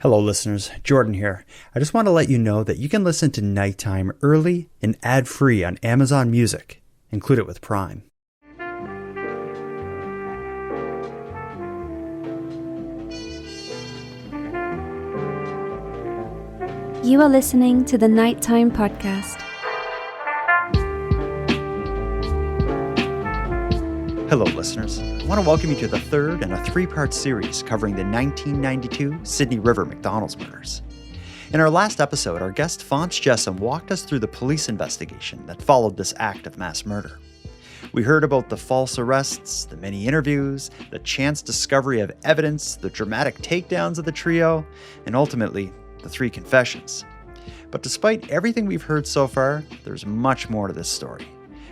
Hello listeners, Jordan here. I just want to let you know that you can listen to Nighttime early and ad-free on Amazon Music. Include it with Prime. You are listening to the Nighttime Podcast. Hello listeners. I want to welcome you to the third in a three-part series covering the 1992 Sydney River McDonald's murders. In our last episode, our guest Phonse Jessome walked us through the police investigation that followed this act of mass murder. We heard about the false arrests, the many interviews, the chance discovery of evidence, the dramatic takedowns of the trio, and ultimately, the three confessions. But despite everything we've heard so far, there's much more to this story.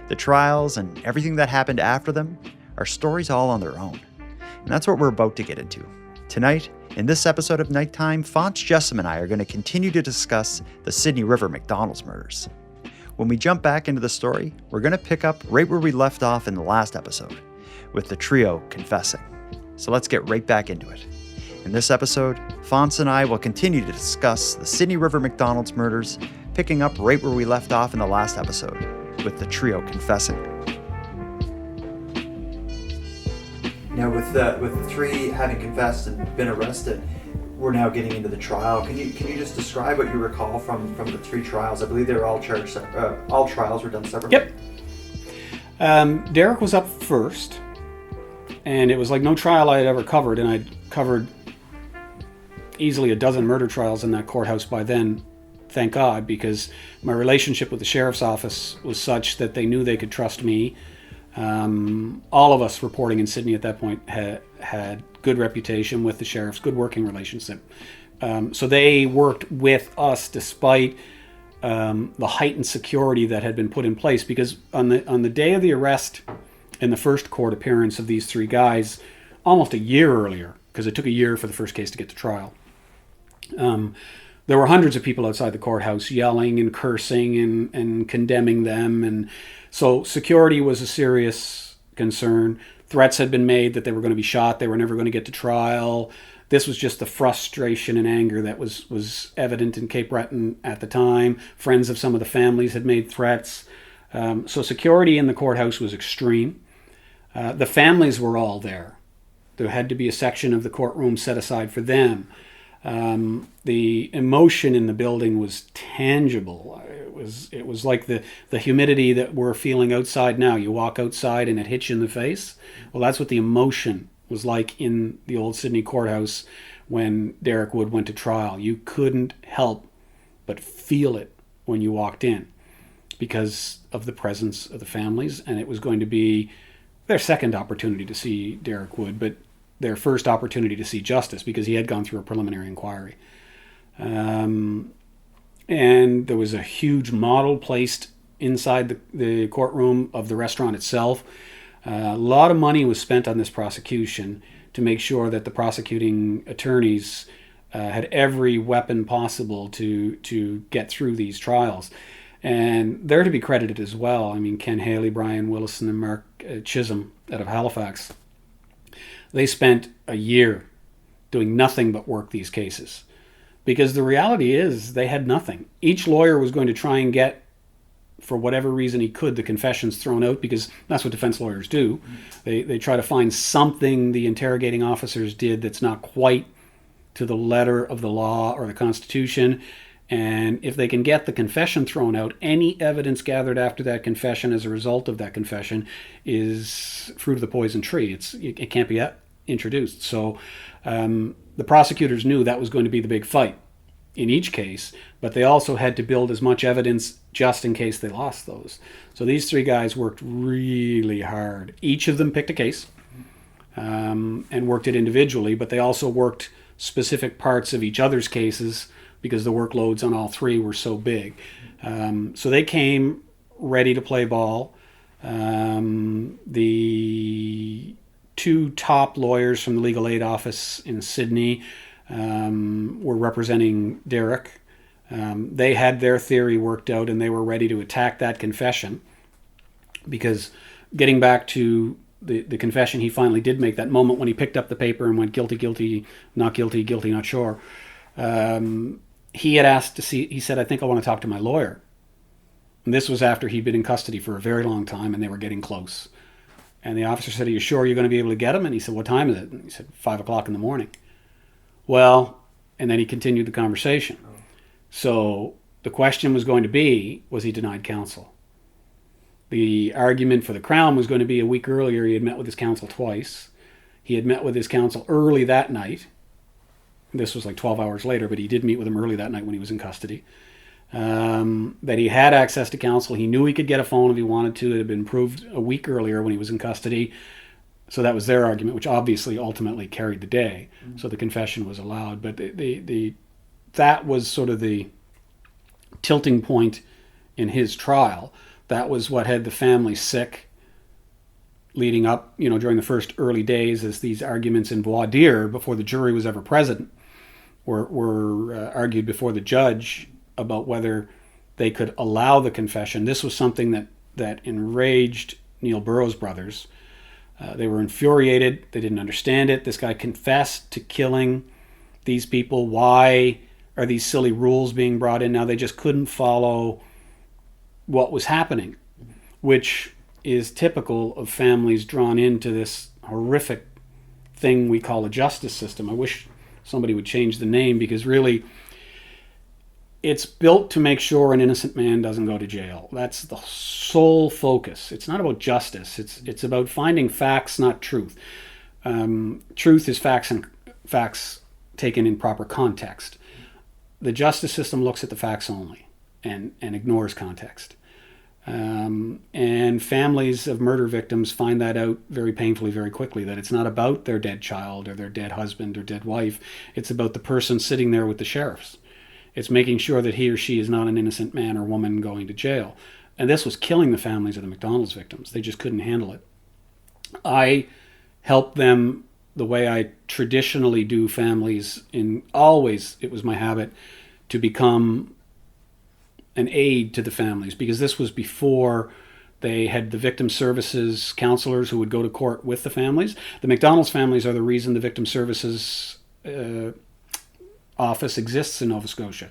The trials and everything that happened after them are stories all on their own. And that's what we're about to get into. Tonight, in this episode of Nighttime, Phonse Jessome and I are going to continue to discuss the Sydney River McDonald's murders. When we jump back into the story, we're going to pick up right where we left off in the last episode, with the trio confessing. So let's get right back into it. In this episode, Phonse and I will continue to discuss the Sydney River McDonald's murders, picking up right where we left off in the last episode, with the trio confessing. Now, with the three having confessed and been arrested, we're now getting into the trial. Can you just describe what you recall from the three trials? I believe they were all charged. All trials were done separately. Yep. Derek was up first, and it was like no trial I had ever covered, and I'd covered easily a dozen murder trials in that courthouse by then. Thank God, because my relationship with the sheriff's office was such that they knew they could trust me. All of us reporting in Sydney at that point had good reputation with the sheriffs, good working relationship. So they worked with us despite the heightened security that had been put in place. Because on the day of the arrest and the first court appearance of these three guys, almost a year earlier, because it took a year for the first case to get to trial, there were hundreds of people outside the courthouse yelling and cursing and condemning them. And so security was a serious concern. Threats had been made that they were going to be shot. They were never going to get to trial. This was just the frustration and anger that was evident in Cape Breton at the time. Friends of some of the families had made threats. So security in the courthouse was extreme. The families were all there. There had to be a section of the courtroom set aside for them. The emotion in the building was tangible. It was like the humidity that we're feeling outside now. You walk outside and it hits you in the face. Well, that's what the emotion was like in the old Sydney courthouse when Derek Wood went to trial. You couldn't help but feel it when you walked in because of the presence of the families, and it was going to be their second opportunity to see Derek Wood, but their first opportunity to see justice because he had gone through a preliminary inquiry. And there was a huge model placed inside the courtroom of the restaurant itself. A lot of money was spent on this prosecution to make sure that the prosecuting attorneys had every weapon possible to get through these trials. And they're to be credited as well. I mean, Ken Haley, Brian Willison, and Mark Chisholm out of Halifax. They spent a year doing nothing but work these cases because the reality is they had nothing. Each lawyer was going to try and get, for whatever reason he could, the confessions thrown out because that's what defense lawyers do. They try to find something the interrogating officers did that's not quite to the letter of the law or the Constitution. And if they can get the confession thrown out, any evidence gathered after that confession as a result of that confession is fruit of the poison tree. It can't be introduced. So the prosecutors knew that was going to be the big fight in each case, but they also had to build as much evidence just in case they lost those. So these three guys worked really hard. Each of them picked a case and worked it individually, but they also worked specific parts of each other's cases because the workloads on all three were so big. So they came ready to play ball. The two top lawyers from the legal aid office in Sydney were representing Derek. They had their theory worked out and they were ready to attack that confession because getting back to the confession he finally did make, that moment when he picked up the paper and went guilty, guilty, not sure. He had asked to see, he said, I think I want to talk to my lawyer. And this was after he'd been in custody for a very long time and they were getting close. And the officer said, are you sure you're going to be able to get him? And he said, what time is it? And he said, 5 o'clock in the morning. Well, and then he continued the conversation. So the question was going to be, was he denied counsel? The argument for the Crown was going to be a week earlier he had met with his counsel twice. He had met with his counsel early that night. This was like 12 hours later, but he did meet with him early that night when he was in custody. That he had access to counsel. He knew he could get a phone if he wanted to. It had been proved a week earlier when he was in custody. So that was their argument, which obviously ultimately carried the day. Mm-hmm. So the confession was allowed. But that was sort of the tilting point in his trial. That was what had the family sick leading up, during the first early days as these arguments in voir dire before the jury was ever present were argued before the judge about whether they could allow the confession. This was something that enraged Neil Burrows' brothers. They were infuriated. They didn't understand it. This guy confessed to killing these people. Why are these silly rules being brought in now? They just couldn't follow what was happening, which is typical of families drawn into this horrific thing we call a justice system. I wish somebody would change the name, because really it's built to make sure an innocent man doesn't go to jail. That's the sole focus. It's not about justice. It's about finding facts, not truth. Truth is facts, and facts taken in proper context. The justice system looks at the facts only and ignores context. And families of murder victims find that out very painfully, very quickly, that it's not about their dead child or their dead husband or dead wife. It's about the person sitting there with the sheriffs. It's making sure that he or she is not an innocent man or woman going to jail. And this was killing the families of the McDonald's victims. They just couldn't handle it. I helped them the way I traditionally do families. Always, it was my habit to become an aid to the families, because this was before they had the victim services counselors who would go to court with the families. The McDonald's families are the reason the victim services office exists in Nova Scotia,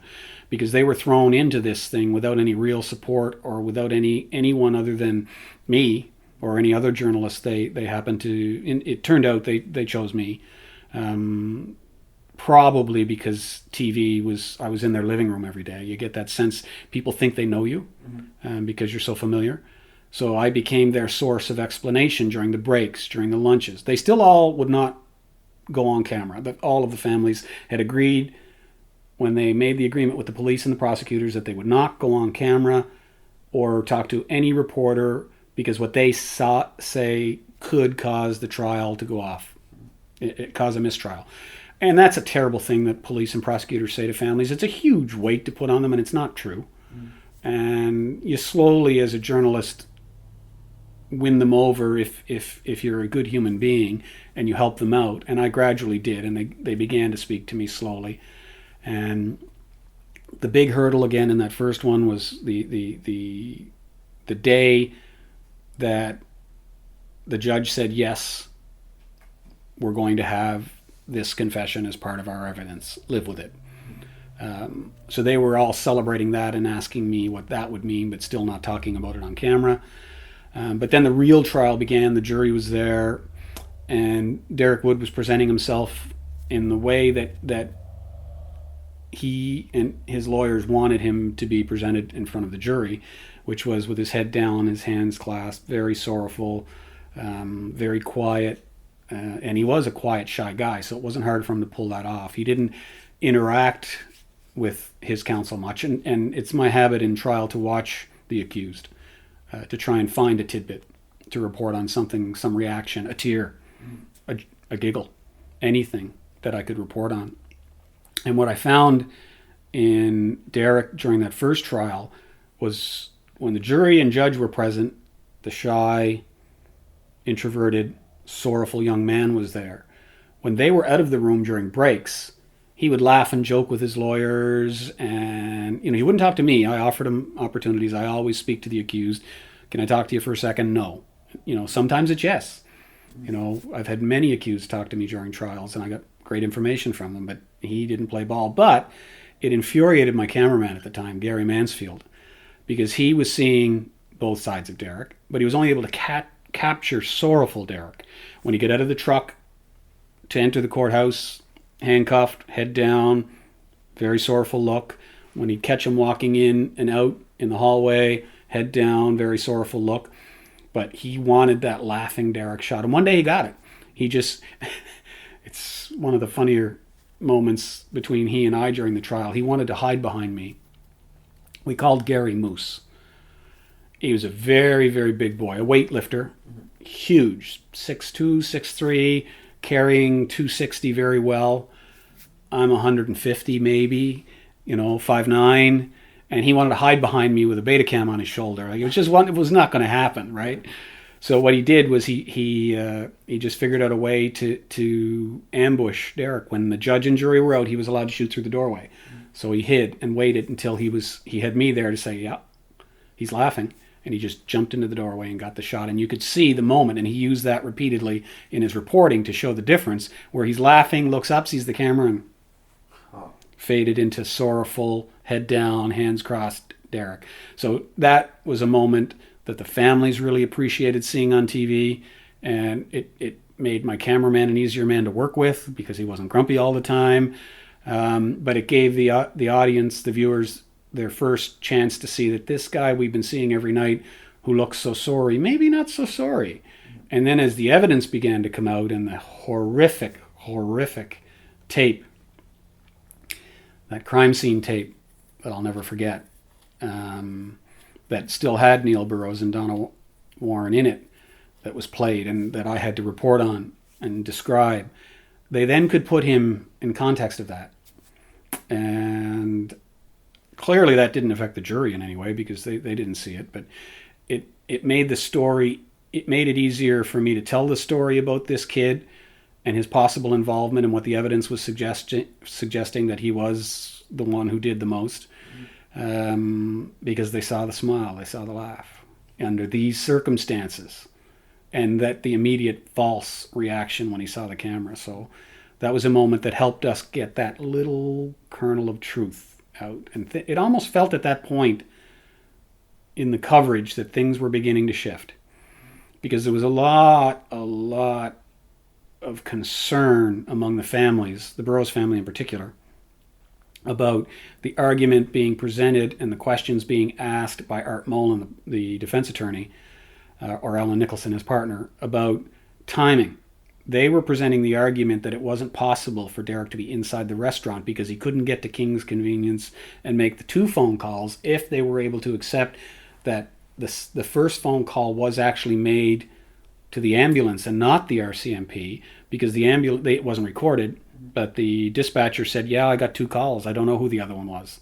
because they were thrown into this thing without any real support or without anyone other than me or any other journalist. They happened to, it turned out they chose me. Probably because I was in their living room every day. You get that sense people think they know you because you're so familiar. So I became their source of explanation during the breaks, during the lunches. They still all would not go on camera. All of the families had agreed when they made the agreement with the police and the prosecutors that they would not go on camera or talk to any reporter, because what they say could cause the trial to go off. It caused a mistrial. And that's a terrible thing that police and prosecutors say to families. It's a huge weight to put on them, and it's not true. And you slowly, as a journalist, win them over if you're a good human being and you help them out. And I gradually did, and they began to speak to me slowly. And the big hurdle again in that first one was the day that the judge said, yes, we're going to have this confession as part of our evidence. Live with it. So they were all celebrating that and asking me what that would mean, but still not talking about it on camera. But then the real trial began. The jury was there, and Derek Wood was presenting himself in the way that he and his lawyers wanted him to be presented in front of the jury, which was with his head down, his hands clasped, very sorrowful, very quiet. And he was a quiet, shy guy, so it wasn't hard for him to pull that off. He didn't interact with his counsel much, and it's my habit in trial to watch the accused, to try and find a tidbit, to report on something, some reaction, a tear, a giggle, anything that I could report on. And what I found in Derek during that first trial was when the jury and judge were present, the shy, introverted, sorrowful young man was there. When they were out of the room during breaks, he would laugh and joke with his lawyers, and he wouldn't talk to me. I offered him opportunities. I always speak to the accused. Can I talk to you for a second? No. Sometimes it's yes. I've had many accused talk to me during trials, and I got great information from them, but he didn't play ball. But it infuriated my cameraman at the time, Gary Mansfield, because he was seeing both sides of Derek, but he was only able to capture sorrowful Derek. When he got out of the truck to enter the courthouse, handcuffed, head down, very sorrowful look. When he'd catch him walking in and out in the hallway, head down, very sorrowful look. But he wanted that laughing Derek shot. And one day he got it. It's one of the funnier moments between he and I during the trial. He wanted to hide behind me. We called Gary Moose. He was a very, very big boy, a weightlifter, huge, 6'2", 6'3", carrying 260 very well. I'm 150 maybe, 5'9", and he wanted to hide behind me with a Betacam on his shoulder. Like, it was not going to happen, right? So what he did was he just figured out a way to ambush Derek. When the judge and jury were out, he was allowed to shoot through the doorway. So he hid and waited until he had me there to say, yeah, he's laughing. And he just jumped into the doorway and got the shot. And you could see the moment, and he used that repeatedly in his reporting to show the difference, where he's laughing, looks up, sees the camera, and faded into sorrowful, head down, hands crossed Derek. So that was a moment that the families really appreciated seeing on TV, and it made my cameraman an easier man to work with because he wasn't grumpy all the time. But it gave the audience, the viewers, their first chance to see that this guy we've been seeing every night who looks so sorry, maybe not so sorry. And then as the evidence began to come out and the horrific tape, that crime scene tape that I'll never forget, that still had Neil Burrows and Donna Warren in it, that was played and that I had to report on and describe, they then could put him in context of that. And clearly that didn't affect the jury in any way because they didn't see it, but it made the story, it made it easier for me to tell the story about this kid and his possible involvement and what the evidence was suggesting that he was the one who did the most, because they saw the smile, they saw the laugh under these circumstances, and that the immediate false reaction when he saw the camera. So that was a moment that helped us get that little kernel of truth out. And it almost felt at that point in the coverage that things were beginning to shift, because there was a lot of concern among the families, the Burrows family in particular, about the argument being presented and the questions being asked by Art Molan, the defense attorney, or Alan Nicholson, his partner, about timing. They were presenting the argument that it wasn't possible for Derek to be inside the restaurant because he couldn't get to King's Convenience and make the 2 phone calls if they were able to accept that the first phone call was actually made to the ambulance and not the RCMP, because the ambulance, it wasn't recorded, but the dispatcher said, yeah, I got 2 calls. I don't know who the other one was.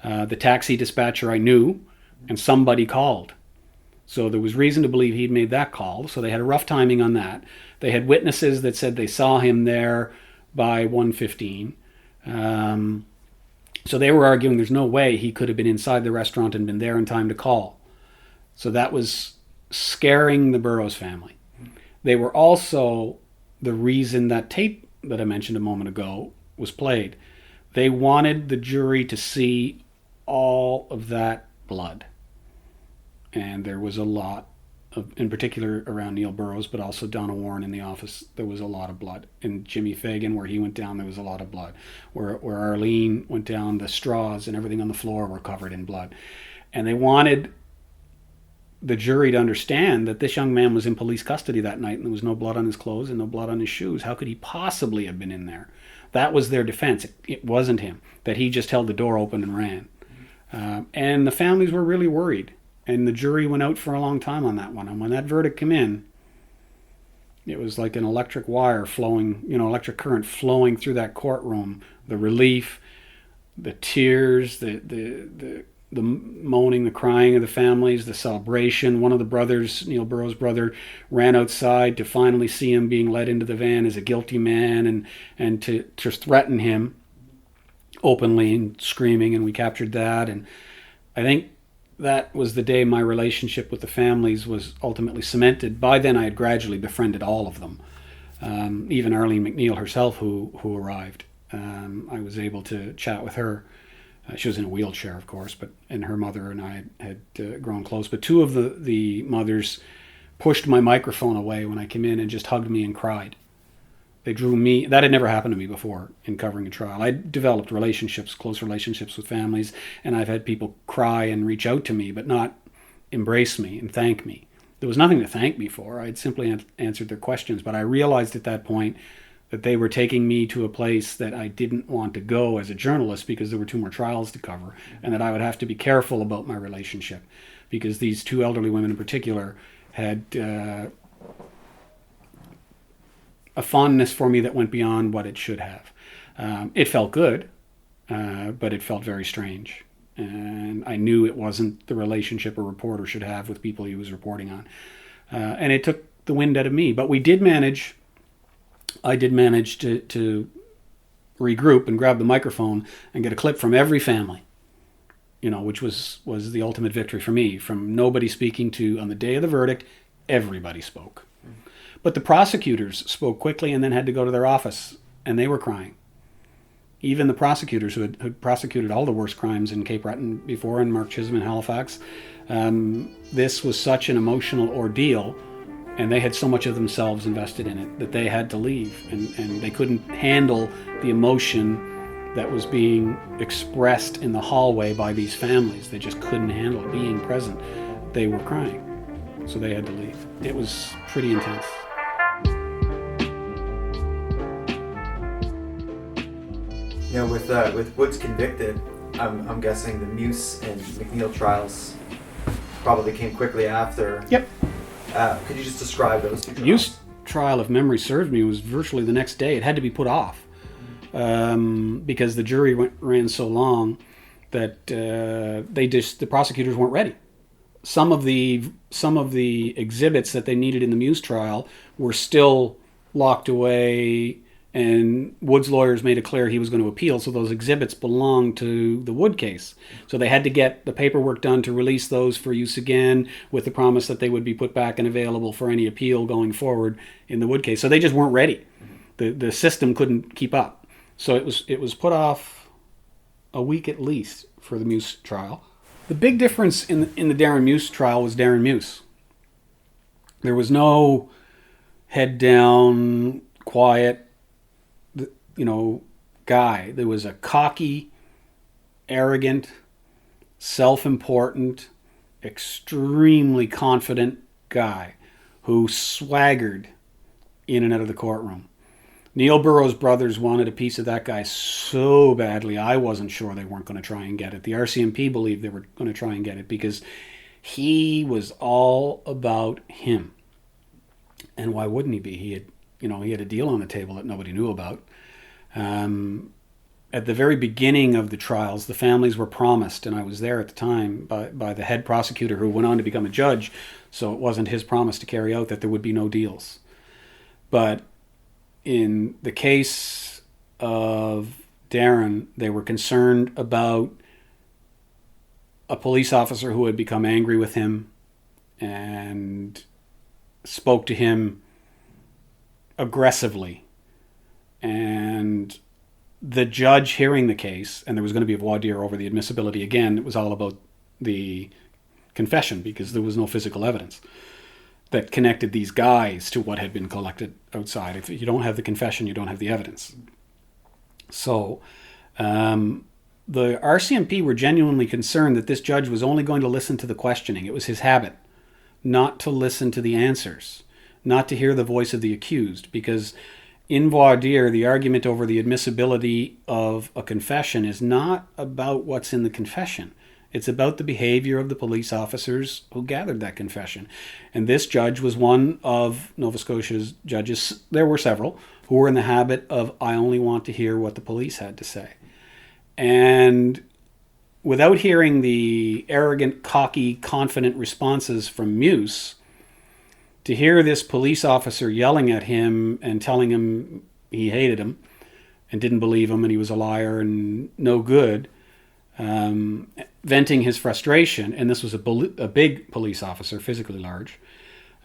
The taxi dispatcher I knew, and somebody called. So there was reason to believe he'd made that call. So they had a rough timing on that. They had witnesses that said they saw him there by 1:15. So they were arguing there's no way he could have been inside the restaurant and been there in time to call. So that was scaring the Burrows family. They were also the reason that tape that I mentioned a moment ago was played. They wanted the jury to see all of that blood. And there was a lot of, in particular around Neil Burrows, but also Donna Warren in the office, there was a lot of blood. And Jimmy Fagan, where he went down, there was a lot of blood. Where Arlene went down, the straws and everything on the floor were covered in blood. And they wanted the jury to understand that this young man was in police custody that night and there was no blood on his clothes and no blood on his shoes. How could he possibly have been in there? That was their defense. It wasn't him, that he just held the door open and ran. And the families were really worried. And the jury went out for a long time on that one. And when that verdict came in, it was like an electric wire flowing, electric current flowing through that courtroom. The relief, the tears, the moaning, the crying of the families, the celebration. One of the brothers, Neil Burrows' brother, ran outside to finally see him being led into the van as a guilty man and to threaten him openly and screaming, and we captured that. And I think that was the day my relationship with the families was ultimately cemented. By then, I had gradually befriended all of them, even Arlene McNeil herself, who arrived. I was able to chat with her. She was in a wheelchair, of course, and her mother and I had grown close. But two of the mothers pushed my microphone away when I came in and just hugged me and cried. They drew me. That had never happened to me before in covering a trial. I developed close relationships with families, and I've had people cry and reach out to me, but not embrace me and thank me. There was nothing to thank me for. I'd simply answered their questions. But I realized at that point that they were taking me to a place that I didn't want to go as a journalist, because there were 2 more trials to cover, and that I would have to be careful about my relationship, because these 2 elderly women in particular had a fondness for me that went beyond what it should have. It felt good, but it felt very strange. And I knew it wasn't the relationship a reporter should have with people he was reporting on. And it took the wind out of me. But I did manage to regroup and grab the microphone and get a clip from every family, which was the ultimate victory for me. From nobody speaking to, on the day of the verdict, everybody spoke. But the prosecutors spoke quickly and then had to go to their office, and they were crying. Even the prosecutors who had prosecuted all the worst crimes in Cape Breton before, and Mark Chisholm in Halifax, this was such an emotional ordeal, and they had so much of themselves invested in it that they had to leave, and they couldn't handle the emotion that was being expressed in the hallway by these families. They just couldn't handle it. Being present, they were crying, so they had to leave. It was pretty intense. With Woods convicted, I'm guessing the Muse and McNeil trials probably came quickly after. Yep. Could you just describe those 2 trials? Muse trial, if memory served me, was virtually the next day. It had to be put off because the jury ran so long that the prosecutors weren't ready. Some of the exhibits that they needed in the Muse trial were still locked away, and Wood's lawyers made it clear he was going to appeal, so those exhibits belonged to the Wood case. So they had to get the paperwork done to release those for use again, with the promise that they would be put back and available for any appeal going forward in the Wood case. So they just weren't ready. The system couldn't keep up. So it was put off a week at least for the Muse trial. The big difference in the Darren Muse trial was Darren Muse. There was no head down, quiet, guy. There was a cocky, arrogant, self-important, extremely confident guy who swaggered in and out of the courtroom. Neil Burrows' brothers wanted a piece of that guy so badly, I wasn't sure they weren't going to try and get it. The RCMP believed they were going to try and get it because he was all about him. And why wouldn't he be? He had a deal on the table that nobody knew about. At the very beginning of the trials, the families were promised, and I was there at the time, by the head prosecutor who went on to become a judge, so it wasn't his promise to carry out, that there would be no deals. But in the case of Darren, they were concerned about a police officer who had become angry with him and spoke to him aggressively. And the judge hearing the case, and there was going to be a voir dire over the admissibility again, it was all about the confession because there was no physical evidence that connected these guys to what had been collected outside. If you don't have the confession, you don't have the evidence. So the RCMP were genuinely concerned that this judge was only going to listen to the questioning. It was his habit not to listen to the answers, not to hear the voice of the accused, because in voir dire, the argument over the admissibility of a confession is not about what's in the confession. It's about the behavior of the police officers who gathered that confession. And this judge was one of Nova Scotia's judges. There were several who were in the habit of, I only want to hear what the police had to say. And without hearing the arrogant, cocky, confident responses from Muse, to hear this police officer yelling at him and telling him he hated him and didn't believe him and he was a liar and no good, venting his frustration, and this was a big police officer, physically large,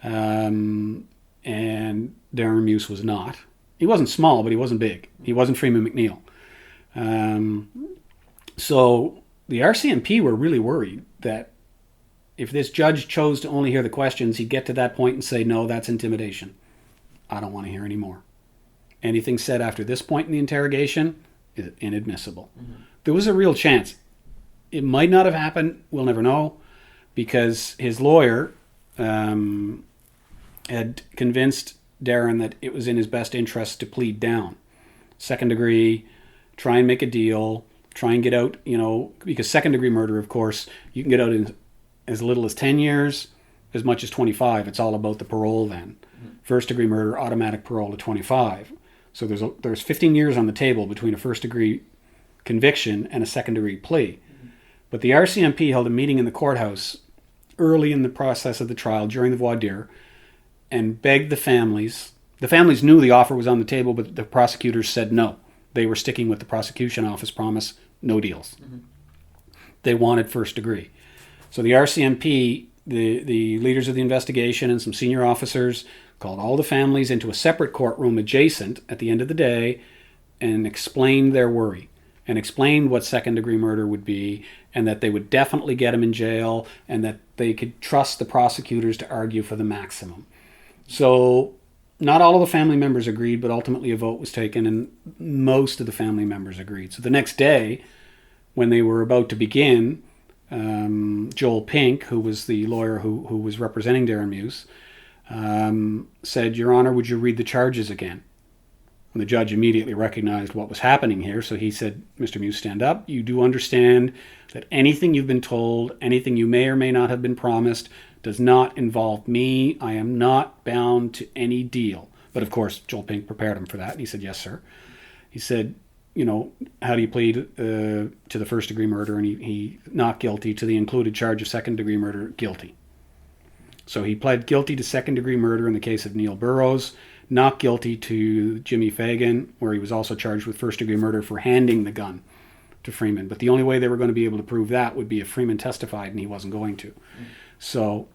and Darren Muse was not. He wasn't small, but he wasn't big. He wasn't Freeman McNeil. So the RCMP were really worried that if this judge chose to only hear the questions, he'd get to that point and say, no, that's intimidation. I don't want to hear any more. Anything said after this point in the interrogation is inadmissible. Mm-hmm. There was a real chance. It might not have happened. We'll never know, because his lawyer had convinced Darren that it was in his best interest to plead down. Second degree, try and make a deal, try and get out, because second degree murder, of course, you can get out in as little as 10 years, as much as 25. It's all about the parole then. Mm-hmm. First degree murder, automatic parole to 25. So there's 15 years on the table between a first degree conviction and a second degree plea. Mm-hmm. But the RCMP held a meeting in the courthouse early in the process of the trial during the voir dire and begged the families. The families knew the offer was on the table, but the prosecutors said no. They were sticking with the prosecution office promise, no deals. Mm-hmm. They wanted first degree. So the RCMP, the leaders of the investigation and some senior officers called all the families into a separate courtroom adjacent at the end of the day and explained their worry and explained what second degree murder would be, and that they would definitely get him in jail and that they could trust the prosecutors to argue for the maximum. So not all of the family members agreed, but ultimately a vote was taken and most of the family members agreed. So the next day, when they were about to begin, Joel Pink, who was the lawyer who was representing Darren Muse, said, "Your Honor, would you read the charges again?" And the judge immediately recognized what was happening here, so he said, "Mr. Muse, stand up. You do understand that anything you've been told, anything you may or may not have been promised, does not involve me. I am not bound to any deal." But of course, Joel Pink prepared him for that, and he said, "Yes, sir." He said, how do you plead to the first degree murder? And he not guilty to the included charge of second degree murder, guilty. So he pled guilty to second degree murder in the case of Neil Burrows, not guilty to Jimmy Fagan, where he was also charged with first degree murder for handing the gun to Freeman. But the only way they were going to be able to prove that would be if Freeman testified, and he wasn't going to. So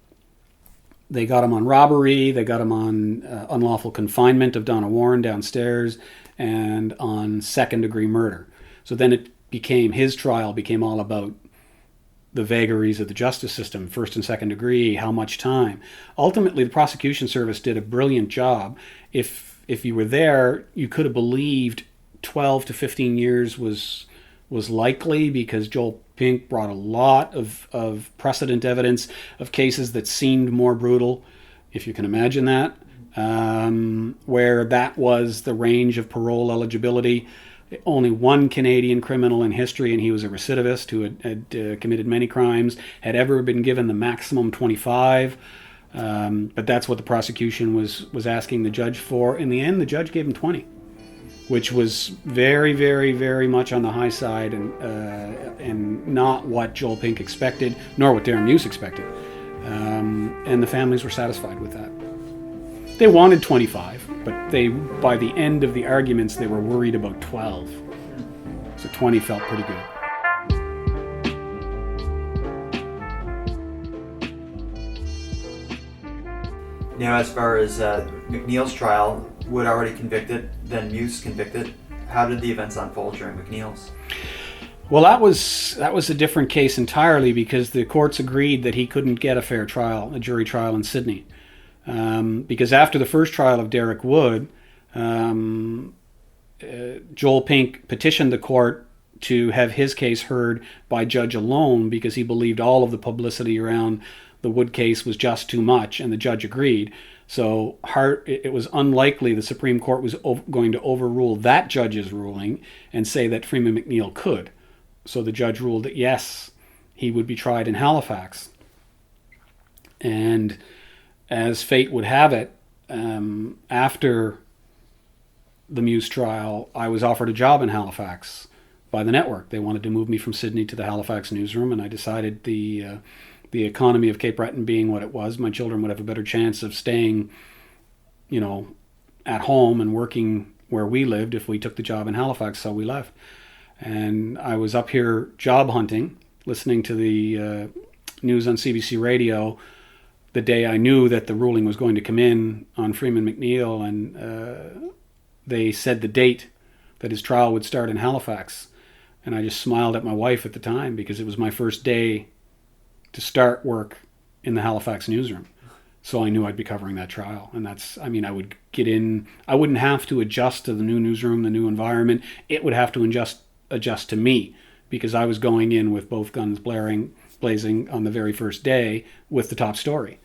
they got him on robbery, they got him on unlawful confinement of Donna Warren downstairs, and on second degree murder. So then his trial became all about the vagaries of the justice system, first and second degree, how much time. Ultimately, the prosecution service did a brilliant job. If you were there, you could have believed 12 to 15 years was likely, because Joel Pink brought a lot of precedent evidence of cases that seemed more brutal, if you can imagine that, where that was the range of parole eligibility. Only one Canadian criminal in history, and he was a recidivist who had committed many crimes, had ever been given the maximum 25. But that's what the prosecution was asking the judge for. In the end, the judge gave him 20, which was very, very, very much on the high side, and not what Joel Pink expected, nor what Darren Muse expected. And the families were satisfied with that. They wanted 25, but by the end of the arguments, they were worried about 12. So 20 felt pretty good. Now, as far as McNeil's trial, Wood already convicted, then Muse convicted. How did the events unfold during McNeil's? Well, that was a different case entirely, because the courts agreed that he couldn't get a fair trial, a jury trial in Sydney. Because after the first trial of Derek Wood, Joel Pink petitioned the court to have his case heard by judge alone, because he believed all of the publicity around the Wood case was just too much, and the judge agreed. So it was unlikely the Supreme Court was going to overrule that judge's ruling and say that Freeman McNeil could. So the judge ruled that yes, he would be tried in Halifax. And as fate would have it, after the Muse trial, I was offered a job in Halifax by the network. They wanted to move me from Sydney to the Halifax newsroom, and I decided the economy of Cape Breton being what it was, my children would have a better chance of staying, at home and working where we lived if we took the job in Halifax, so we left. And I was up here job hunting, listening to the news on CBC radio the day I knew that the ruling was going to come in on Freeman McNeil, and they said the date that his trial would start in Halifax. And I just smiled at my wife at the time, because it was my first day to start work in the Halifax newsroom. So I knew I'd be covering that trial. And I would get in, I wouldn't have to adjust to the new newsroom, the new environment. It would have to adjust to me, because I was going in with both guns blazing on the very first day with the top story.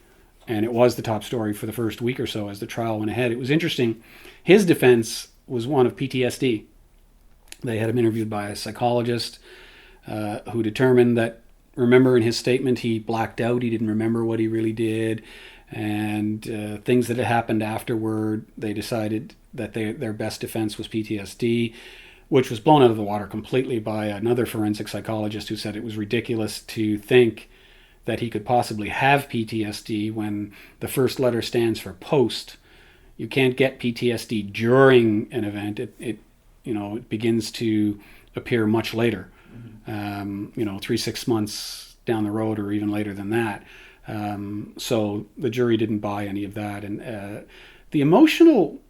And it was the top story for the first week or so as the trial went ahead. It was interesting. His defense was one of PTSD. They had him interviewed by a psychologist who determined that, remember, in his statement, he blacked out. He didn't remember what he really did. And things that had happened afterward, they decided that their best defense was PTSD, which was blown out of the water completely by another forensic psychologist who said it was ridiculous to think that he could possibly have PTSD when the first letter stands for post. You can't get PTSD during an event. It begins to appear much later, 3-6 months down the road, or even later than that. So the jury didn't buy any of that. And the emotional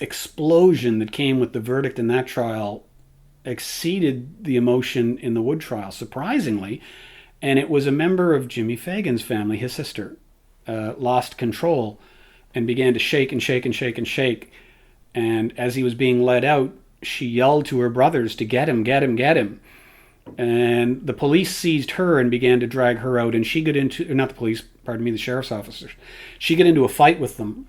explosion that came with the verdict in that trial exceeded the emotion in the Wood trial, surprisingly. And it was a member of Jimmy Fagan's family, his sister, lost control and began to shake and shake and shake and shake. And as he was being led out, she yelled to her brothers to get him, get him, get him. And the police seized her and began to drag her out. And she got into, not the police, pardon me, the sheriff's officers. She got into a fight with them.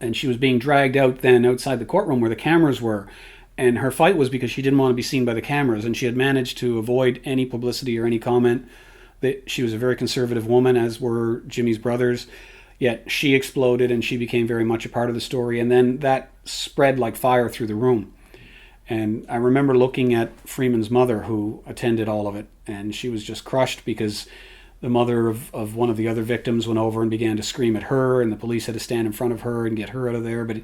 And she was being dragged out then outside the courtroom where the cameras were. And her fight was because she didn't want to be seen by the cameras. And she had managed to avoid any publicity or any comment. That she was a very conservative woman, as were Jimmy's brothers. Yet she exploded and she became very much a part of the story. And then that spread like fire through the room. And I remember looking at Freeman's mother, who attended all of it. And she was just crushed because the mother of one of the other victims went over and began to scream at her. And the police had to stand in front of her and get her out of there. But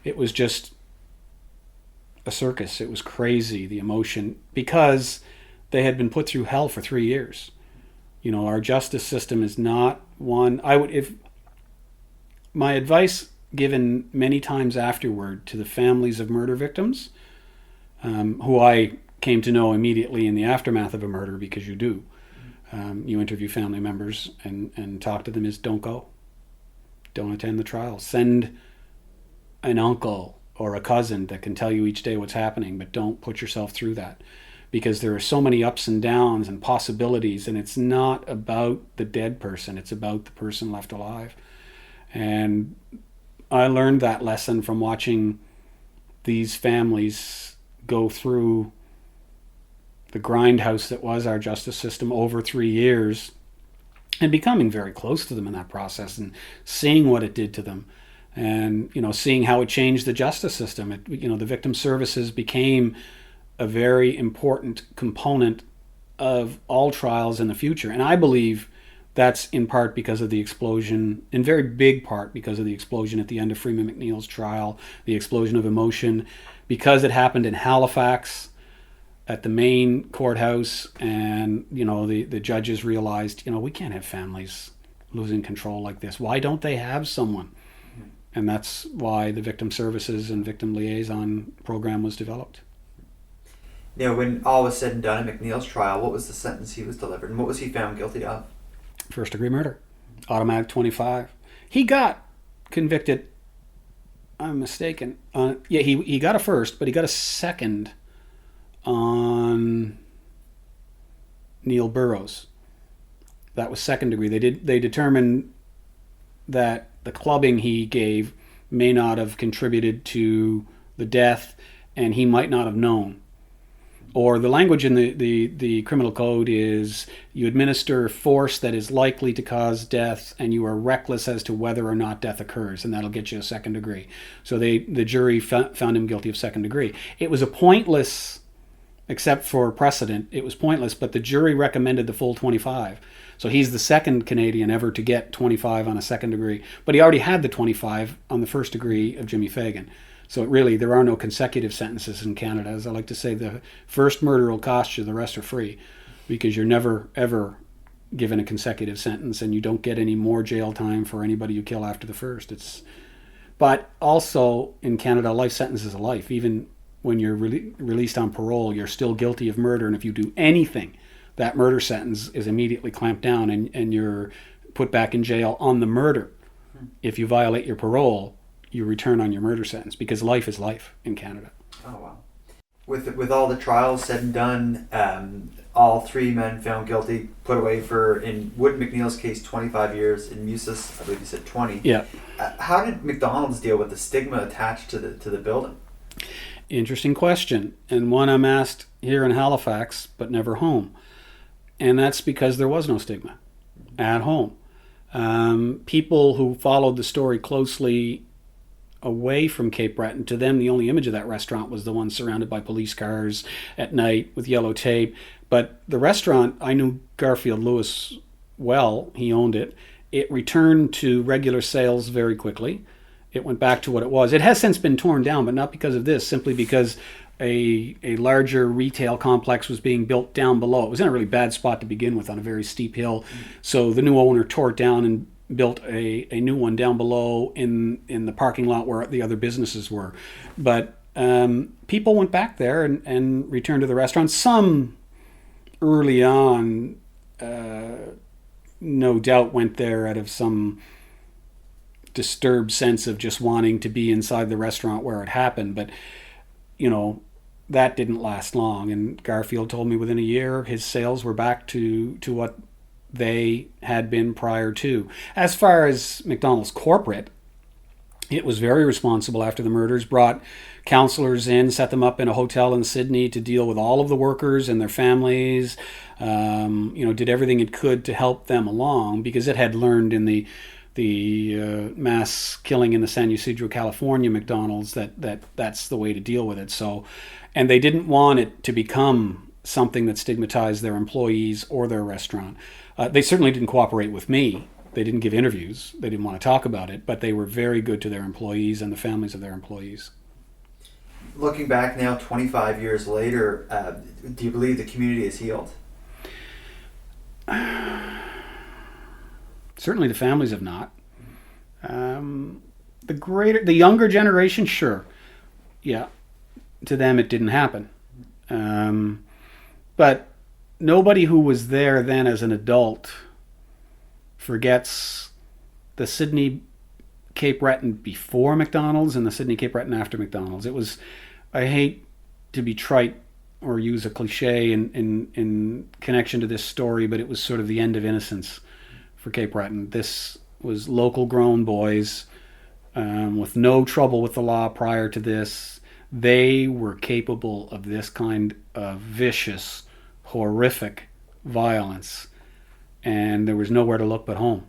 it was just a circus. It was crazy, the emotion, because they had been put through hell for 3 years. Our justice system is not one. If my advice given many times afterward to the families of murder victims, who I came to know immediately in the aftermath of a murder, because you do. You interview family members and talk to them, is don't go. Don't attend the trial. Send an uncle or a cousin that can tell you each day what's happening, but don't put yourself through that. Because there are so many ups and downs and possibilities, and it's not about the dead person. It's about the person left alive. And I learned that lesson from watching these families go through the grindhouse that was our justice system over 3 years, and becoming very close to them in that process, and seeing what it did to them, and seeing how it changed the justice system. The victim services became a very important component of all trials in the future. And I believe that's in part because of the explosion, in very big part because of the explosion at the end of Freeman McNeil's trial, the explosion of emotion, because it happened in Halifax at the main courthouse. And, the judges realized, we can't have families losing control like this. Why don't they have someone? And that's why the victim services and victim liaison program was developed. When all was said and done in McNeil's trial, what was the sentence he was delivered, and what was he found guilty of? First degree murder, automatic 25. He got convicted, I'm mistaken, he got a first, but he got a second on Neil Burrows. That was second degree. They determined that the clubbing he gave may not have contributed to the death, and he might not have known. Or the language in the criminal code is you administer force that is likely to cause death, and you are reckless as to whether or not death occurs, and that'll get you a second degree. So the jury found him guilty of second degree. It was a pointless, except for precedent, it was pointless, but the jury recommended the full 25. So he's the second Canadian ever to get 25 on a second degree, but he already had the 25 on the first degree of Jimmy Fagan. So really, there are no consecutive sentences in Canada. As I like to say, the first murder will cost you, the rest are free, because you're never, ever given a consecutive sentence, and you don't get any more jail time for anybody you kill after the first. But also in Canada, life sentence is a life. Even when you're released on parole, you're still guilty of murder, and if you do anything, that murder sentence is immediately clamped down, and you're put back in jail on the murder. If you violate your parole, you return on your murder sentence, because life is life in Canada. Oh, wow. With all the trials said and done, all three men found guilty, put away for, in Wood McNeil's case, 25 years. In Musa's, I believe you said 20. Yeah. How did McDonald's deal with the stigma attached to the building? Interesting question, and one I'm asked here in Halifax, but never home. And that's because there was no stigma at home. People who followed the story closely away from Cape Breton, to them the only image of that restaurant was the one surrounded by police cars at night with yellow tape. But the restaurant, I knew Garfield Lewis well, he owned it. It returned to regular sales very quickly. It went back to what it was. It has since been torn down, but not because of this, simply because a larger retail complex was being built down below. It was in a really bad spot to begin with, on a very steep hill. So the new owner tore it down and built a new one down below in the parking lot where the other businesses were. But people went back there and returned to the restaurant. Some early on, no doubt, went there out of some disturbed sense of just wanting to be inside the restaurant where it happened. But, that didn't last long. And Garfield told me within a year his sales were back to what they had been prior to. As far as McDonald's corporate, it was very responsible after the murders, brought counselors in, set them up in a hotel in Sydney to deal with all of the workers and their families, did everything it could to help them along, because it had learned in the mass killing in the San Ysidro, California McDonald's that's the way to deal with it. So, and they didn't want it to become something that stigmatized their employees or their restaurant. They certainly didn't cooperate with me. They didn't give interviews. They didn't want to talk about it, but they were very good to their employees and the families of their employees. Looking back now, 25 years later, do you believe the community is healed? Certainly the families have not. The younger generation, sure. Yeah. To them it didn't happen. But nobody who was there then as an adult forgets the Sydney Cape Breton before McDonald's and the Sydney Cape Breton after McDonald's. It was, I hate to be trite or use a cliche in connection to this story, but it was sort of the end of innocence for Cape Breton. This was local grown boys with no trouble with the law prior to this. They were capable of this kind of vicious, horrific violence, and there was nowhere to look but home.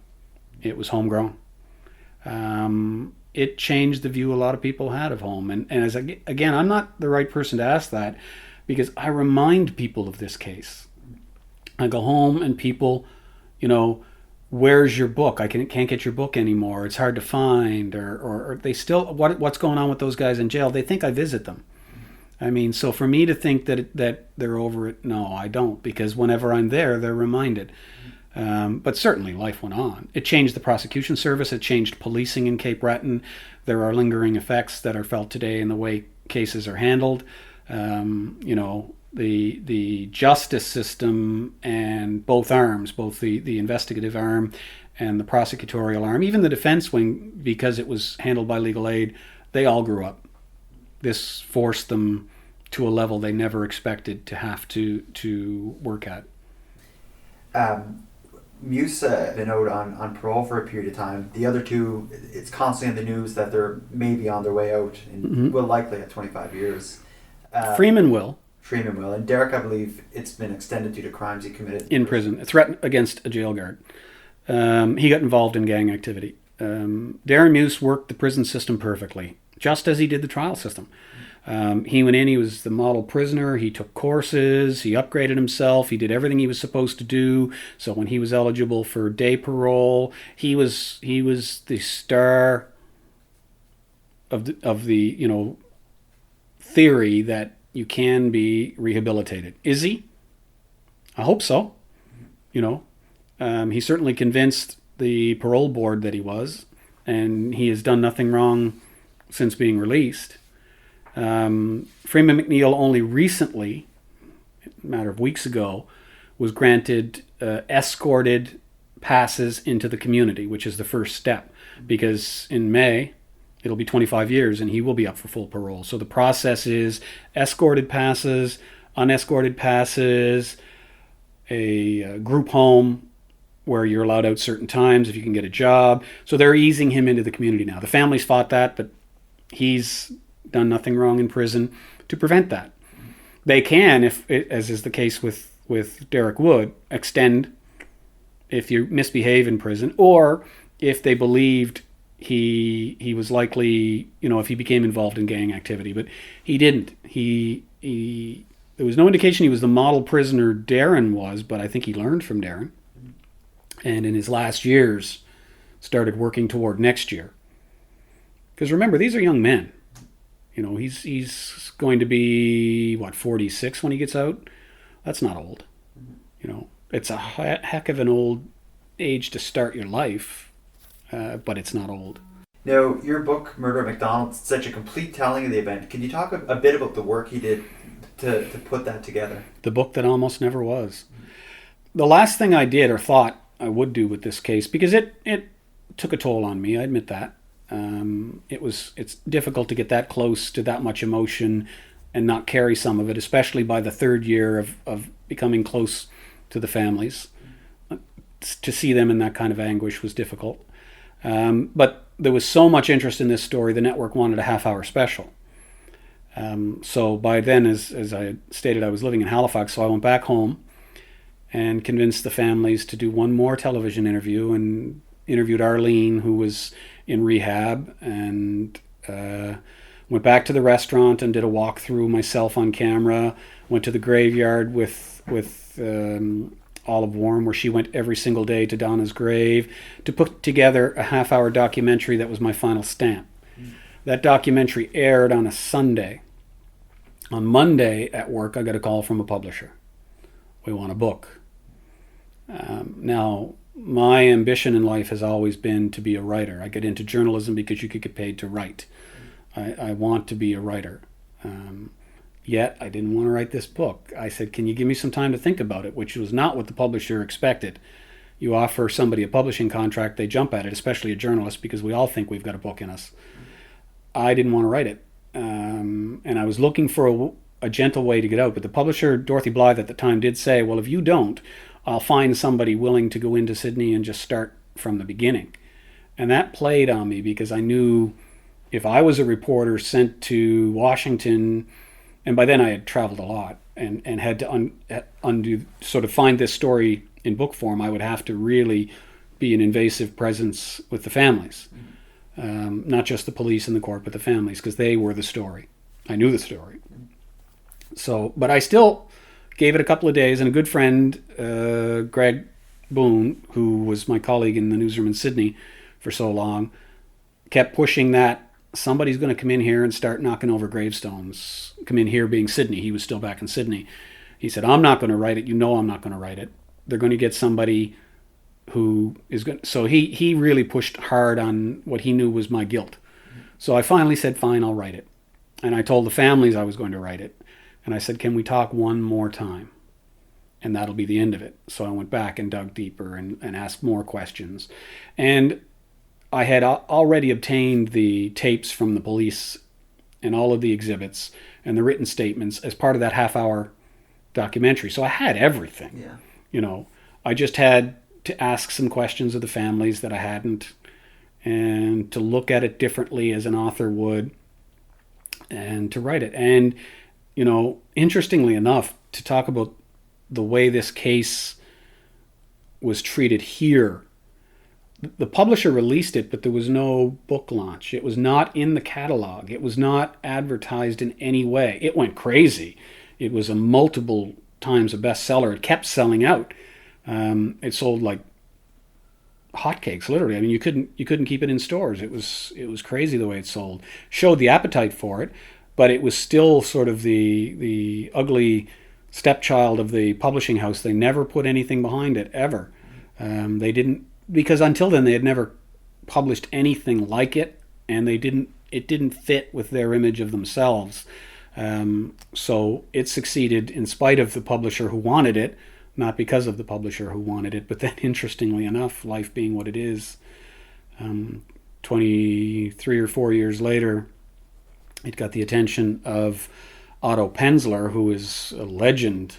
It was homegrown. It changed the view a lot of people had of home. And as again, I'm not the right person to ask that, because I remind people of this case. I go home and people, where's your book? I can't get your book anymore. It's hard to find. Or they still, what's going on with those guys in jail? They think I visit them. I mean, so for me to think that they're over it, no, I don't, because whenever I'm there, they're reminded. But certainly life went on. It changed the prosecution service. It changed policing in Cape Breton. There are lingering effects that are felt today in the way cases are handled. The justice system and both arms, both the investigative arm and the prosecutorial arm, even the defense wing, because it was handled by legal aid, they all grew up. This forced them to a level they never expected to have to work at. Musa been out on parole for a period of time. The other two, it's constantly in the news that they're maybe on their way out and will likely have 25 years. Freeman will. And Derek, I believe, it's been extended due to crimes he committed in prison. A threat against a jail guard. He got involved in gang activity. Darren Muse worked the prison system perfectly, just as he did the trial system. He went in, he was the model prisoner, he took courses, he upgraded himself, he did everything he was supposed to do. So when he was eligible for day parole, he was the star of the theory that you can be rehabilitated. Is he? I hope so. He certainly convinced the parole board that he was, and he has done nothing wrong since being released. Freeman McNeil only recently, a matter of weeks ago, was granted escorted passes into the community, which is the first step, because in May it'll be 25 years and he will be up for full parole. So the process is escorted passes, unescorted passes, a group home where you're allowed out certain times if you can get a job. So they're easing him into the community now. The family's fought that, but he's done nothing wrong in prison to prevent that. They can, if as is the case with Derek Wood, extend if you misbehave in prison, or if they believed he was likely, if he became involved in gang activity. But he didn't. There was no indication he was the model prisoner Darren was, but I think he learned from Darren. And in his last years, started working toward next year. Because remember, these are young men. He's going to be, 46 when he gets out? That's not old. It's a heck of an old age to start your life, but it's not old. Now, your book, Murder at McDonald's, is such a complete telling of the event. Can you talk a bit about the work he did to put that together? The book that almost never was. The last thing I did or thought I would do with this case, because it took a toll on me, I admit that. It's difficult to get that close to that much emotion and not carry some of it, especially by the third year of becoming close to the families. To see them in that kind of anguish was difficult. But there was so much interest in this story, the network wanted a half-hour special. So by then, as I stated, I was living in Halifax, so I went back home and convinced the families to do one more television interview, and interviewed Arlene, who was in rehab, and went back to the restaurant and did a walkthrough myself on camera. Went to the graveyard with Olive Warren, where she went every single day to Donna's grave, to put together a half-hour documentary that was my final stamp. That documentary aired on a Sunday. On Monday at work, I got a call from a publisher. We want a book. Now, my ambition in life has always been to be a writer. I got into journalism because you could get paid to write. I want to be a writer. Yet, I didn't want to write this book. I said, can you give me some time to think about it? Which was not what the publisher expected. You offer somebody a publishing contract, they jump at it, especially a journalist, because we all think we've got a book in us. I didn't want to write it. And I was looking for a gentle way to get out. But the publisher, Dorothy Blythe, at the time did say, well, if you don't, I'll find somebody willing to go into Sydney and just start from the beginning. And that played on me, because I knew if I was a reporter sent to Washington, and by then I had traveled a lot and had to undo, sort of find this story in book form, I would have to really be an invasive presence with the families. Not just the police and the court, but the families, because they were the story. I knew the story. So, but I still gave it a couple of days, and a good friend, Greg Boone, who was my colleague in the newsroom in Sydney for so long, kept pushing that somebody's going to come in here and start knocking over gravestones. Come in here being Sydney. He was still back in Sydney. He said, I'm not going to write it. You know I'm not going to write it. They're going to get somebody who is going to... So he really pushed hard on what he knew was my guilt. So I finally said, fine, I'll write it. And I told the families I was going to write it. And I said, can we talk one more time? And that'll be the end of it. So I went back and dug deeper and asked more questions. And I had already obtained the tapes from the police and all of the exhibits and the written statements as part of that half-hour documentary. So I had everything. Yeah. I just had to ask some questions of the families that I hadn't, and to look at it differently as an author would, and to write it. And, interestingly enough, to talk about the way this case was treated here, the publisher released it, but there was no book launch. It was not in the catalog. It was not advertised in any way. It went crazy. It was a multiple times a bestseller. It kept selling out. It sold like hotcakes, literally. I mean, you couldn't keep it in stores. It was crazy the way it sold. Showed the appetite for it, but it was still sort of the ugly stepchild of the publishing house. They never put anything behind it ever. They didn't, because until then they had never published anything like it, and it didn't fit with their image of themselves. So it succeeded in spite of the publisher who wanted it, not because of the publisher who wanted it. But then, interestingly enough, life being what it is, 23 or 4 years later, it got the attention of Otto Penzler, who is a legend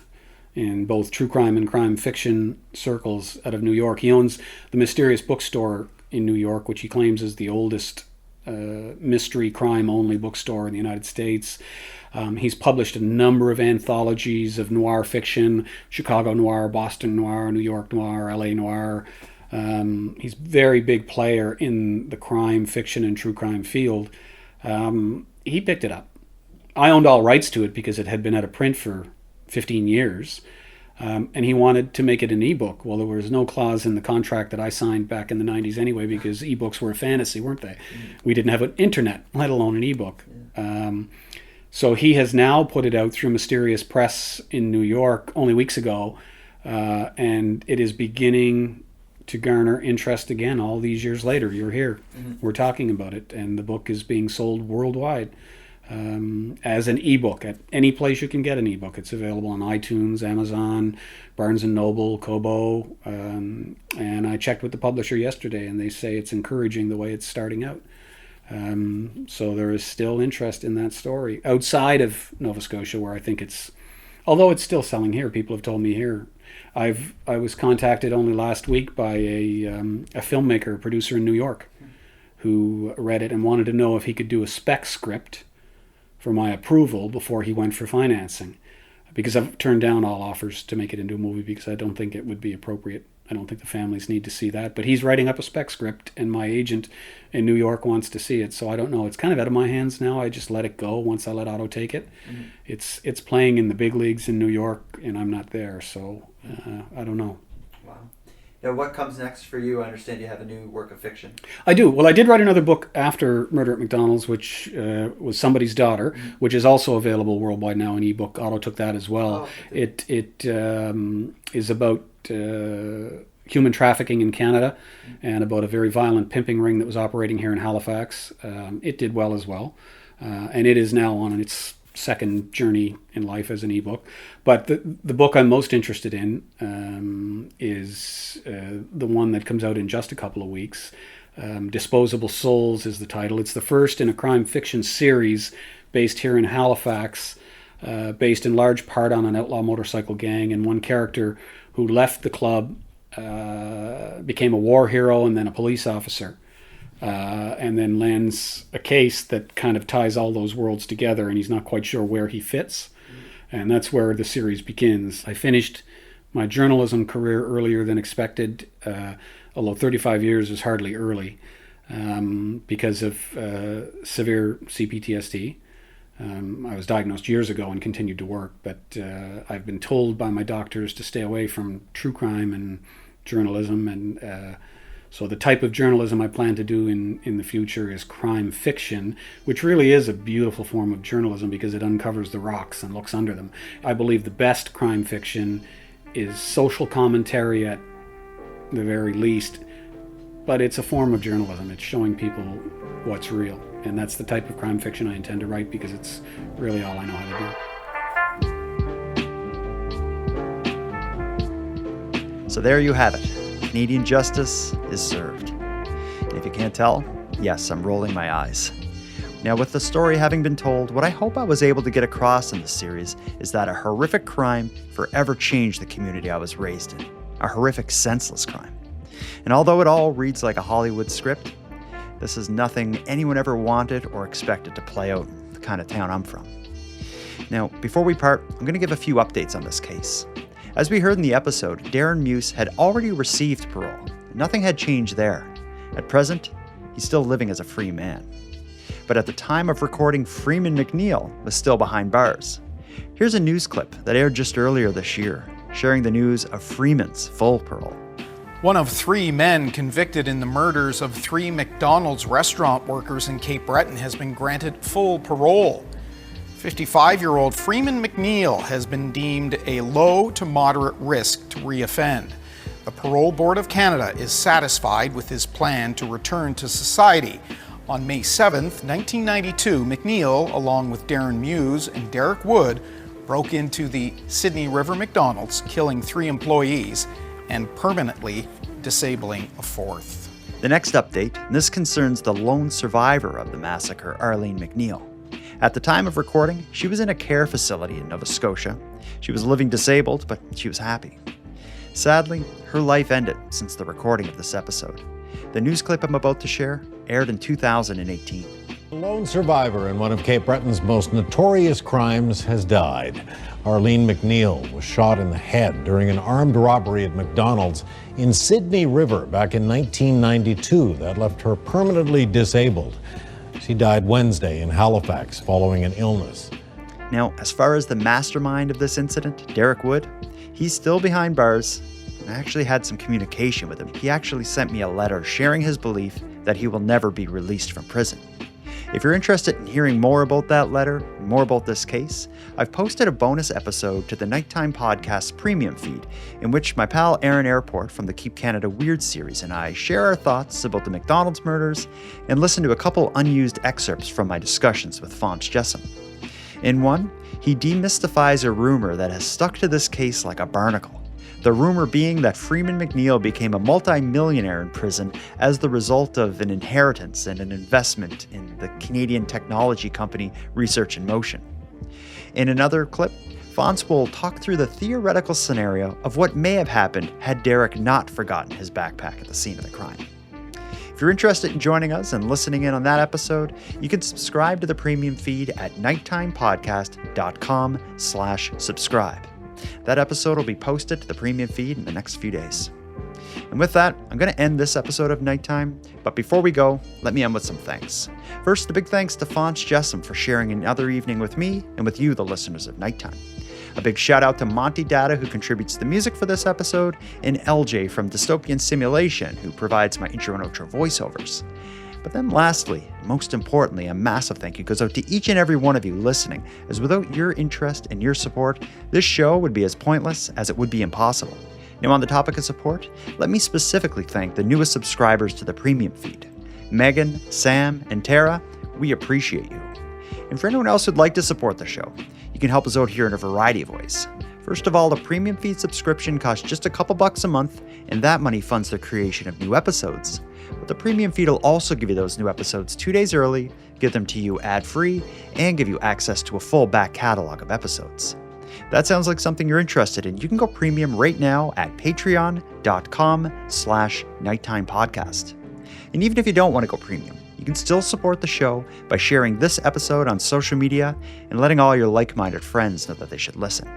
in both true crime and crime fiction circles out of New York. He owns the Mysterious Bookstore in New York, which he claims is the oldest mystery crime-only bookstore in the United States. He's published a number of anthologies of noir fiction: Chicago noir, Boston noir, New York noir, LA noir. He's a very big player in the crime fiction and true crime field. He picked it up. I owned all rights to it because it had been out of print for 15 years. And he wanted to make it an ebook. Well, there was no clause in the contract that I signed back in the 90s anyway, because ebooks were a fantasy, weren't they? We didn't have an internet, let alone an ebook. So he has now put it out through Mysterious Press in New York only weeks ago, and it is beginning to garner interest again all these years later. You're here. We're talking about it, and the book is being sold worldwide. As an ebook at any place you can get an ebook. It's available on iTunes, Amazon, Barnes & Noble, Kobo, and I checked with the publisher yesterday, and they say it's encouraging the way it's starting out. So there is still interest in that story outside of Nova Scotia, where I think although it's still selling here. People have told me here. I was contacted only last week by a filmmaker, a producer in New York, who read it and wanted to know if he could do a spec script for my approval before he went for financing, because I've turned down all offers to make it into a movie because I don't think it would be appropriate. I don't think the families need to see that. But he's writing up a spec script, and my agent in New York wants to see it. So I don't know. It's kind of out of my hands now. I just let it go once I let Otto take it. It's playing in the big leagues in New York, and I'm not there. So I don't know. Now, what comes next for you? I understand you have a new work of fiction. I do. Well, I did write another book after Murder at McDonald's, which was Somebody's Daughter, which is also available worldwide now in ebook. Otto took that as well. It is about human trafficking in Canada and about a very violent pimping ring that was operating here in Halifax. It did well as well. And it is now on its second journey in life as an ebook. But the book I'm most interested in is the one that comes out in just a couple of weeks. Disposable Souls is the title. It's the first in a crime fiction series based here in Halifax, based in large part on an outlaw motorcycle gang and one character who left the club, became a war hero and then a police officer. And then lands a case that kind of ties all those worlds together, and he's not quite sure where he fits. And that's where the series begins. I finished my journalism career earlier than expected, although 35 years is hardly early, because of severe CPTSD. I was diagnosed years ago and continued to work, but I've been told by my doctors to stay away from true crime and journalism, and so the type of journalism I plan to do in the future is crime fiction, which really is a beautiful form of journalism because it uncovers the rocks and looks under them. I believe the best crime fiction is social commentary at the very least, but it's a form of journalism. It's showing people what's real, and that's the type of crime fiction I intend to write because it's really all I know how to do. So there you have it. Canadian justice is served. And if you can't tell, yes, I'm rolling my eyes. Now, with the story having been told, what I hope I was able to get across in this series is that a horrific crime forever changed the community I was raised in. A horrific, senseless crime. And although it all reads like a Hollywood script, this is nothing anyone ever wanted or expected to play out in the kind of town I'm from. Now, before we part, I'm going to give a few updates on this case. As we heard in the episode, Darren Muse had already received parole. Nothing had changed there. At present, he's still living as a free man. But at the time of recording, Freeman McNeil was still behind bars. Here's a news clip that aired just earlier this year, sharing the news of Freeman's full parole. One of 3 men convicted in the murders of 3 McDonald's restaurant workers in Cape Breton has been granted full parole. 55-year-old Freeman McNeil has been deemed a low to moderate risk to reoffend. The Parole Board of Canada is satisfied with his plan to return to society. On May 7, 1992, McNeil, along with Darren Muse and Derek Wood, broke into the Sydney River McDonald's, killing 3 employees and permanently disabling a 4th. The next update, and this concerns the lone survivor of the massacre, Arlene McNeil. At the time of recording, she was in a care facility in Nova Scotia. She was living disabled, but she was happy. Sadly, her life ended since the recording of this episode. The news clip I'm about to share aired in 2018. A lone survivor in one of Cape Breton's most notorious crimes has died. Arlene McNeil was shot in the head during an armed robbery at McDonald's in Sydney River back in 1992. That left her permanently disabled. She died Wednesday in Halifax following an illness. Now, as far as the mastermind of this incident, Derek Wood, he's still behind bars. I actually had some communication with him. He actually sent me a letter sharing his belief that he will never be released from prison. If you're interested in hearing more about that letter, more about this case, I've posted a bonus episode to the Nighttime Podcast premium feed, in which my pal Aaron Airport from the Keep Canada Weird series and I share our thoughts about the McDonald's murders and listen to a couple unused excerpts from my discussions with Phonse Jessome. In one, he demystifies a rumor that has stuck to this case like a barnacle. The rumor being that Freeman McNeil became a multi-millionaire in prison as the result of an inheritance and an investment in the Canadian technology company Research in Motion. In another clip, Phonse will talk through the theoretical scenario of what may have happened had Derek not forgotten his backpack at the scene of the crime. If you're interested in joining us and listening in on that episode, you can subscribe to the premium feed at nighttimepodcast.com/subscribe. That episode will be posted to the premium feed in the next few days. And with that, I'm going to end this episode of Nighttime, but before we go, let me end with some thanks. First, a big thanks to Phonse Jessome for sharing another evening with me and with you, the listeners of Nighttime. A big shout out to Monty Data, who contributes the music for this episode, and LJ from Dystopian Simulation, who provides my intro and outro voiceovers. But then lastly, most importantly, a massive thank you goes out to each and every one of you listening, as without your interest and your support, this show would be as pointless as it would be impossible. Now, on the topic of support, let me specifically thank the newest subscribers to the premium feed. Megan, Sam, and Tara, we appreciate you. And for anyone else who'd like to support the show, you can help us out here in a variety of ways. First of all, the premium feed subscription costs just a couple bucks a month, and that money funds the creation of new episodes. But the premium feed will also give you those new episodes 2 days early, give them to you ad-free, and give you access to a full back catalog of episodes. If that sounds like something you're interested in, you can go premium right now at patreon.com/nighttimepodcast. And even if you don't want to go premium, you can still support the show by sharing this episode on social media and letting all your like-minded friends know that they should listen.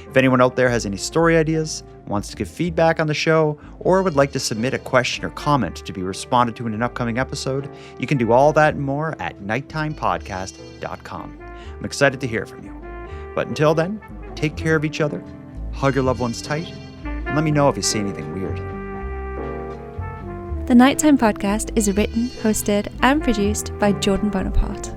If anyone out there has any story ideas, wants to give feedback on the show, or would like to submit a question or comment to be responded to in an upcoming episode, you can do all that and more at nighttimepodcast.com. I'm excited to hear from you. But until then, take care of each other, hug your loved ones tight, and let me know if you see anything weird. The Nighttime Podcast is written, hosted, and produced by Jordan Bonaparte.